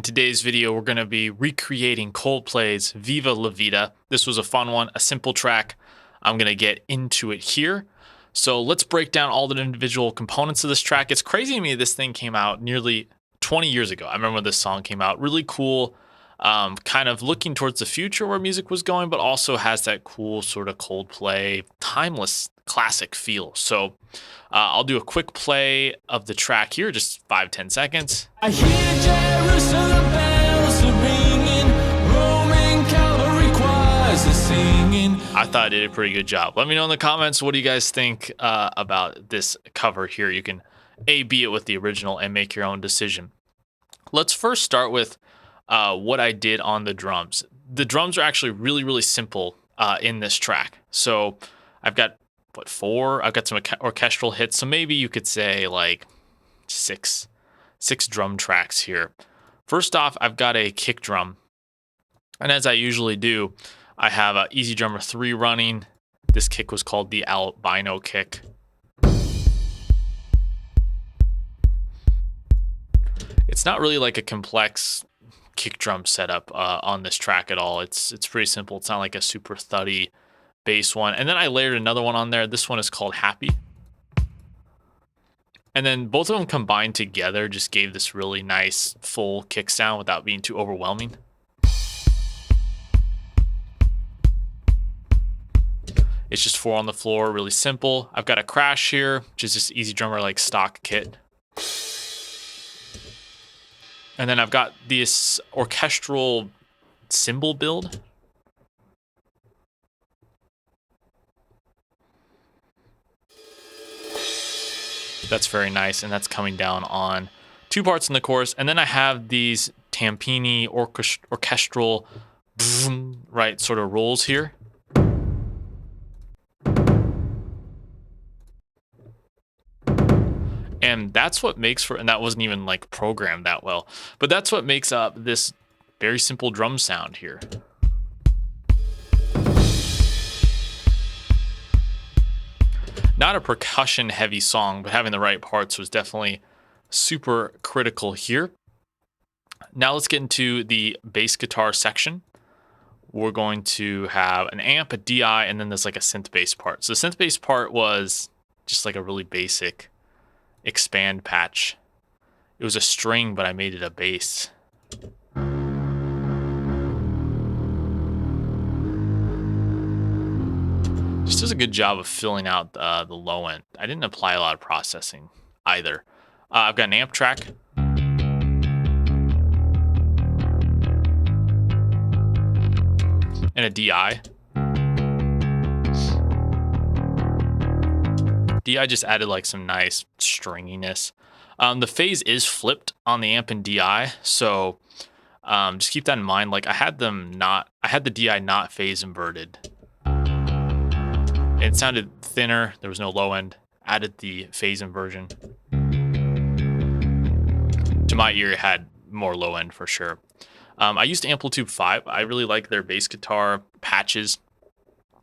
today's video, we're going to be recreating Coldplay's Viva La Vida. This was a fun one, a simple track. I'm going to get into it here. So let's break down all the individual components of this track. It's crazy to me this thing came out nearly 20 years ago. I remember when this song came out. Really cool, kind of looking towards the future where music was going, but also has that cool sort of Coldplay, timeless classic feel. So I'll do a quick play of the track here, just 5-10 seconds. I hear Jerusalem bells are ringing, Roman cavalry choirs are singing. I thought I did a pretty good job. Let me know in the comments, what do you guys think about this cover here? You can A/B it with the original and make your own decision. Let's first start with what I did on the drums. The drums are actually really, really simple in this track. So I've got four? I've got some orchestral hits. So maybe you could say like six drum tracks here. First off, I've got a kick drum. And as I usually do, I have a Easy Drummer 3 running. This kick was called the albino kick. It's not really like a complex kick drum setup on this track at all. It's pretty simple. It's not like a super thuddy bass one. And then I layered another one on there. This one is called Happy. And then both of them combined together just gave this really nice full kick sound without being too overwhelming. It's just 4 on the floor, really simple. I've got a crash here, which is just Easy Drummer like stock kit. And then I've got this orchestral cymbal build. That's very nice, and that's coming down on 2 parts in the chorus. And then I have these Tampini orchestral right sort of rolls here. And that's what makes for, and that wasn't even like programmed that well, but that's what makes up this very simple drum sound here. Not a percussion heavy song, but having the right parts was definitely super critical here. Now let's get into the bass guitar section. We're going to have an amp, a DI, and then there's like a synth bass part. So the synth bass part was just like a really basic expand patch. It was a string, but I made it a bass. Just does a good job of filling out the low end. I didn't apply a lot of processing either. I've got an amp track. And a DI. DI just added like some nice stringiness. The phase is flipped on the amp and DI, so just keep that in mind. Like I had the DI not phase inverted. It sounded thinner. There was no low end. Added the phase inversion. To my ear, it had more low end for sure. I used Amplitude 5. I really like their bass guitar patches.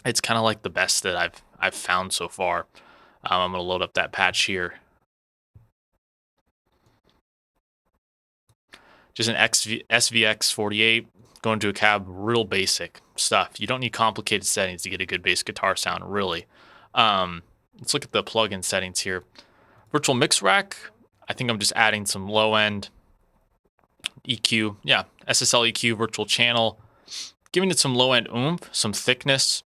It's kind of like the best that I've found so far. I'm going to load up that patch here. Just an SVX48, going to a cab, real basic stuff. You don't need complicated settings to get a good bass guitar sound, really. Let's look at the plugin settings here. Virtual mix rack, I think I'm just adding some low end EQ. Yeah, SSL EQ, virtual channel. Giving it some low end oomph, some thickness,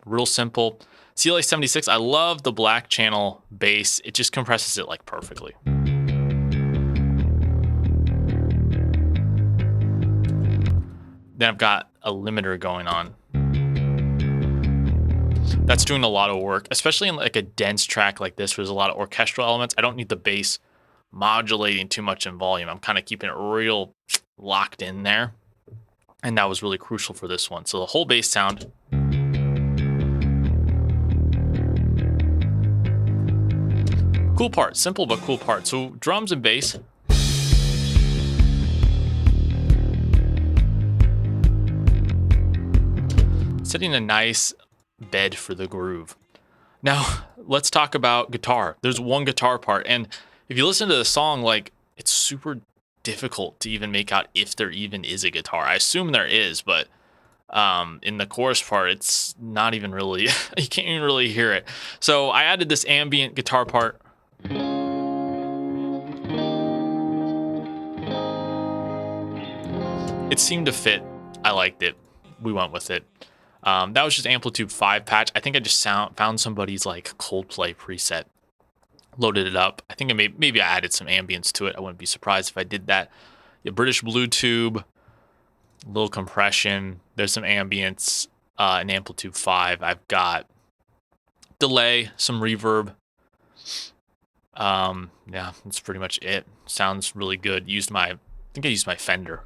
real simple. CLA 76, I love the black channel bass. It just compresses it like perfectly. Then I've got a limiter going on. That's doing a lot of work, especially in like a dense track like this where there's a lot of orchestral elements. I don't need the bass modulating too much in volume. I'm kind of keeping it real locked in there. And that was really crucial for this one. So the whole bass sound. Cool part, simple but cool part. So drums and bass. Setting a nice bed for the groove. Now, let's talk about guitar. There's one guitar part, and if you listen to the song, like, it's super difficult to even make out if there even is a guitar. I assume there is, but in the chorus part, it's not even really, you can't even really hear it. So I added this ambient guitar part. It seemed to fit. I liked it. We went with it. That was just Amplitude 5 patch. I think I just found somebody's like COLDPLAY preset, loaded it up. I think maybe I added some ambience to it. I wouldn't be surprised if I did that. Yeah, British Blue Tube, little compression. There's some ambience in Amplitude 5. I've got delay, some reverb. Yeah, that's pretty much it. Sounds really good. I think I used my Fender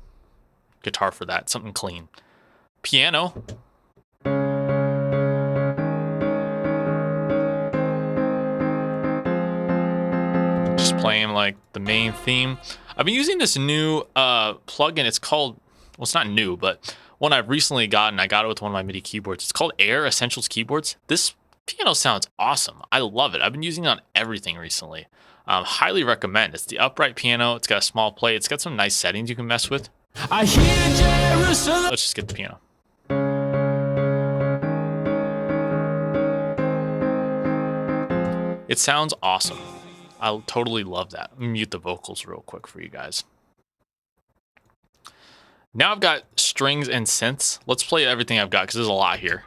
guitar for that. Something clean. Piano. Just playing like the main theme. I've been using this new plugin. It's called, well, it's not new, but one I've recently gotten. I got it with one of my MIDI keyboards. It's called Air Essentials Keyboards. This piano sounds awesome. I love it. I've been using it on everything recently. Highly recommend. It's the upright piano. It's got a small play. It's got some nice settings you can mess with. I hear Jerusalem. Let's just get the piano. It sounds awesome. I totally love that. Let me mute the vocals real quick for you guys. Now I've got strings and synths. Let's play everything I've got because there's a lot here.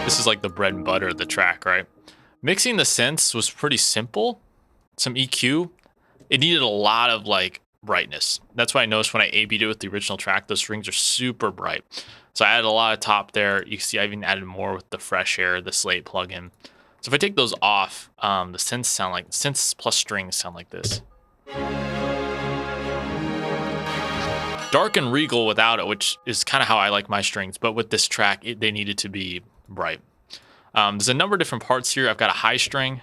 This is like the bread and butter of the track, right? Mixing the synths was pretty simple. Some EQ. It needed a lot of like brightness. That's why I noticed when I A/B'd it with the original track, those strings are super bright. So I added a lot of top there. You can see I even added more with the Fresh Air, the Slate plugin. So if I take those off, the synths plus strings sound like this. Dark and regal without it, which is kind of how I like my strings. But with this track, they needed to be bright. There's a number of different parts here. I've got a high string.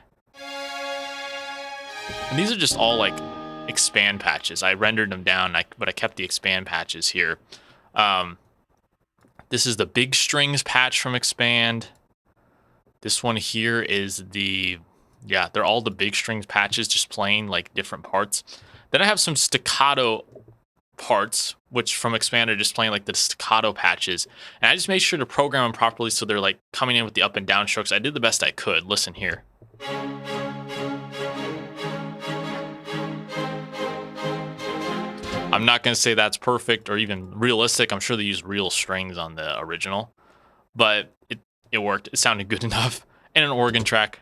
And these are just all like expand patches. I rendered them down, but I kept the expand patches here. This is the big strings patch from expand. This one here is they're all the big strings patches, just playing like different parts. Then I have some staccato parts, which from expand are just playing like the staccato patches. And I just made sure to program them properly so they're like coming in with the up and down strokes. I did the best I could. Listen here. I'm not going to say that's perfect or even realistic. I'm sure they used real strings on the original, but it worked. It sounded good enough. And an organ track.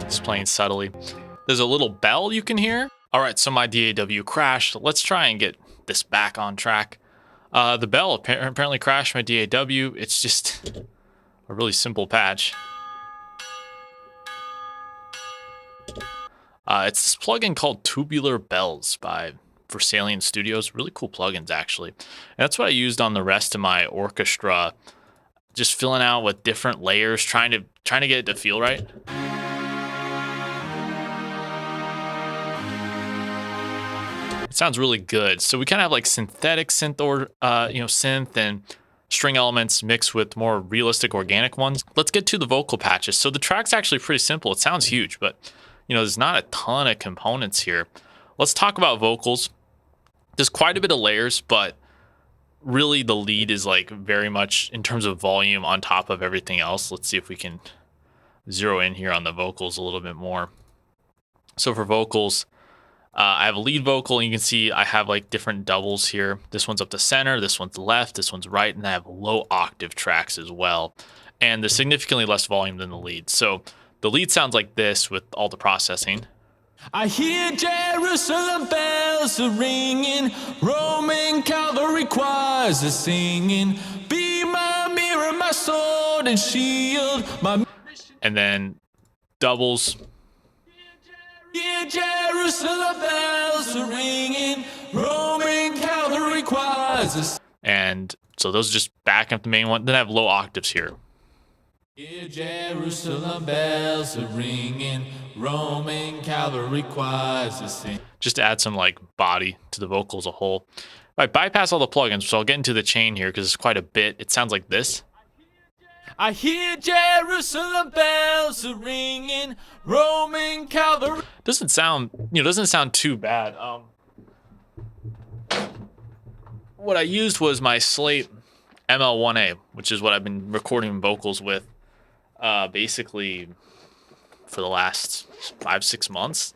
It's playing subtly. There's a little bell you can hear. All right, so my DAW crashed. Let's try and get this back on track. The bell apparently crashed my DAW. It's just a really simple patch. It's this plugin called Tubular Bells by Versalian Studios. Really cool plugins, actually. And that's what I used on the rest of my orchestra. Just filling out with different layers, trying to get it to feel right. It sounds really good. So we kind of have like synthetic synth and string elements mixed with more realistic organic ones. Let's get to the vocal patches. So the track's actually pretty simple. It sounds huge, but there's not a ton of components here. Let's talk about vocals. There's quite a bit of layers, but really the lead is like very much in terms of volume on top of everything else. Let's see if we can zero in here on the vocals a little bit more. So for vocals, I have a lead vocal, and you can see I have like different doubles here. This one's up to center, this one's left, this one's right, and I have low octave tracks as well. And there's significantly less volume than the lead. So the lead sounds like this with all the processing. I hear Jerusalem bells are ringing, Roman cavalry choirs are singing. Be my mirror, my sword and shield. And then doubles. Hear Jerusalem bells are ringing, Roman cavalry choirs are singing. And so those are just backing up the main one. Then I have low octaves here. Hear Jerusalem bells are ringing, Roman cavalry choirs are singing. just to add some like body to the vocal as a whole. If I bypass all the plugins, so I'll get into the chain here because it's quite a bit. It sounds like this. I hear Jerusalem bells are ringing, Roman cavalry. Doesn't sound too bad. What I used was my Slate ML1A, which is what I've been recording vocals with, basically for the last 5-6 months.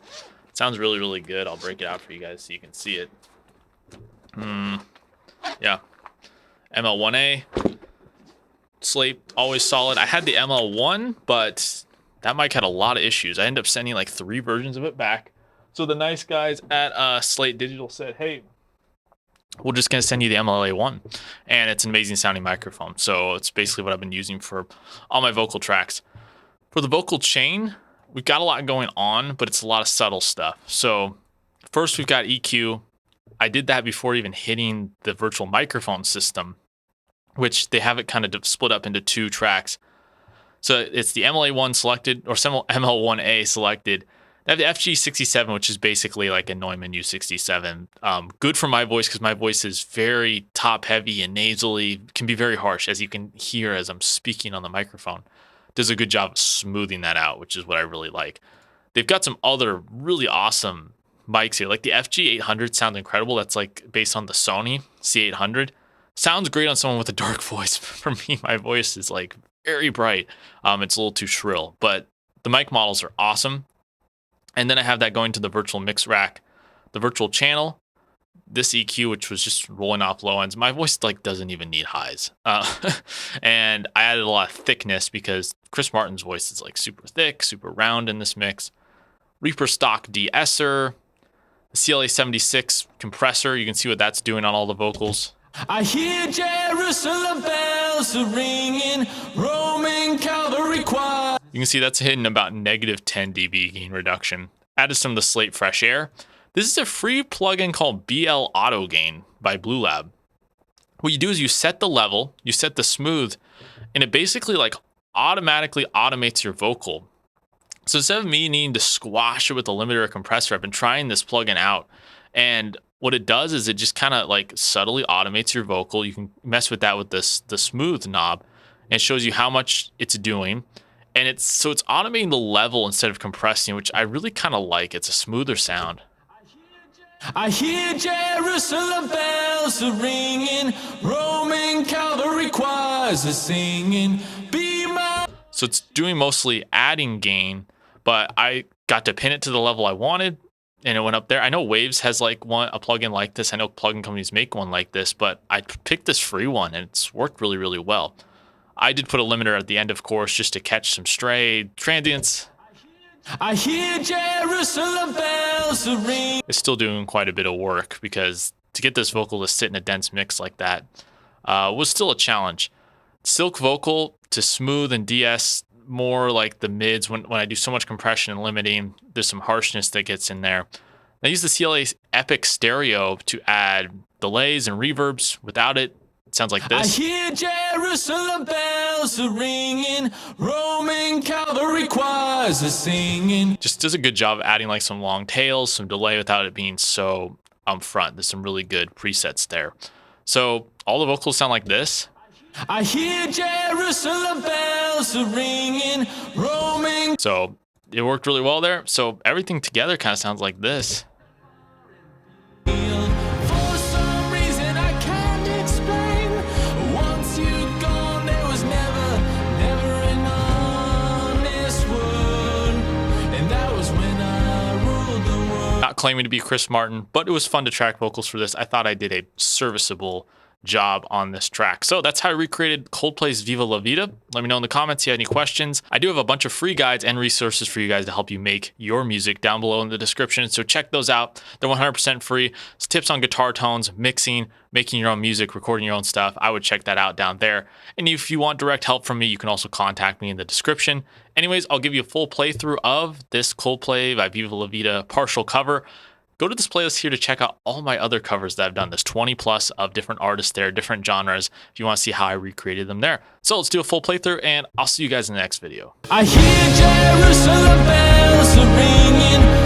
It sounds really, really good. I'll break it out for you guys so you can see it. Yeah, ML1A. Slate, always solid. I had the ML1, but that mic had a lot of issues. I ended up sending like 3 versions of it back. So the nice guys at Slate Digital said, hey, we're just going to send you the MLA1. And it's an amazing sounding microphone. So it's basically what I've been using for all my vocal tracks. For the vocal chain, we've got a lot going on, but it's a lot of subtle stuff. So first we've got EQ. I did that before even hitting the virtual microphone system, which they have it kind of split up into 2 tracks. So it's the MLA1 selected, or ML1A selected. They have the FG67, which is basically like a Neumann U67. Good for my voice because my voice is very top heavy and nasally, can be very harsh, as you can hear as I'm speaking on the microphone. Does a good job of smoothing that out, which is what I really like. They've got some other really awesome mics here, like the FG800 sounds incredible. That's like based on the Sony C800. Sounds great on someone with a dark voice. For me, my voice is like very bright. It's a little too shrill, but the mic models are awesome. And then I have that going to the virtual mix rack, the virtual channel, this EQ, which was just rolling off low ends. My voice like doesn't even need highs. And I added a lot of thickness because Chris Martin's voice is like super thick, super round in this mix. Reaper stock de-esser, the CLA76 compressor. You can see what that's doing on all the vocals. I hear Jerusalem bells are ringing, Roman cavalry choir. You can see that's hitting about -10 dB gain reduction. Added some of the Slate Fresh Air. This is a free plugin called BL Auto Gain by Blue Lab. What you do is you set the level, you set the smooth, and it basically like automatically automates your vocal. So instead of me needing to squash it with a limiter or compressor, I've been trying this plugin out, and what it does is it just kind of like subtly automates your vocal. You can mess with that with the smooth knob, and it shows you how much it's doing. And it's automating the level instead of compressing, which I really kind of like. It's a smoother sound. I hear Jerusalem bells are ringing, Roman cavalry choirs are singing, be my... So it's doing mostly adding gain, but I got to pin it to the level I wanted, and it went up there. I know Waves has like a plugin like this. I know plugin companies make one like this, but I picked this free one, and it's worked really, really well. I did put a limiter at the end, of course, just to catch some stray transients. I hear Jerusalem bells are ringing. It's still doing quite a bit of work because to get this vocal to sit in a dense mix like that was still a challenge. Silk vocal to smooth and DS more like the mids. When I do so much compression and limiting, there's some harshness that gets in there. I use the CLA Epic Stereo to add delays and reverbs. Without it, it sounds like this. I hear Jerusalem bells are ringing, Roman cavalry choirs are singing. Just does a good job of adding like some long tails, some delay without it being so upfront. There's some really good presets there. So all the vocals sound like this. I hear Jerusalem bells are ringing, Roman. So it worked really well there. So everything together kind of sounds like this. For some reason I can't explain. Once you're gone, there was never an honest word. And that was when I ruled the world. Not claiming to be Chris Martin, but it was fun to track vocals for this. I thought I did a serviceable job on this track. So that's how I recreated Coldplay's Viva La Vida. Let me know in the comments if you have any questions. I do have a bunch of free guides and resources for you guys to help you make your music down below in the description. So check those out. They're 100% free. It's tips on guitar tones, mixing, making your own music, recording your own stuff. I would check that out down there. And if you want direct help from me, you can also contact me in the description. Anyways, I'll give you a full playthrough of this Coldplay by Viva La Vida partial cover. Go to this playlist here to check out all my other covers that I've done. There's 20 plus of different artists there, different genres, if you want to see how I recreated them there. So let's do a full playthrough, and I'll see you guys in the next video. I hear Jerusalem bells are ringing.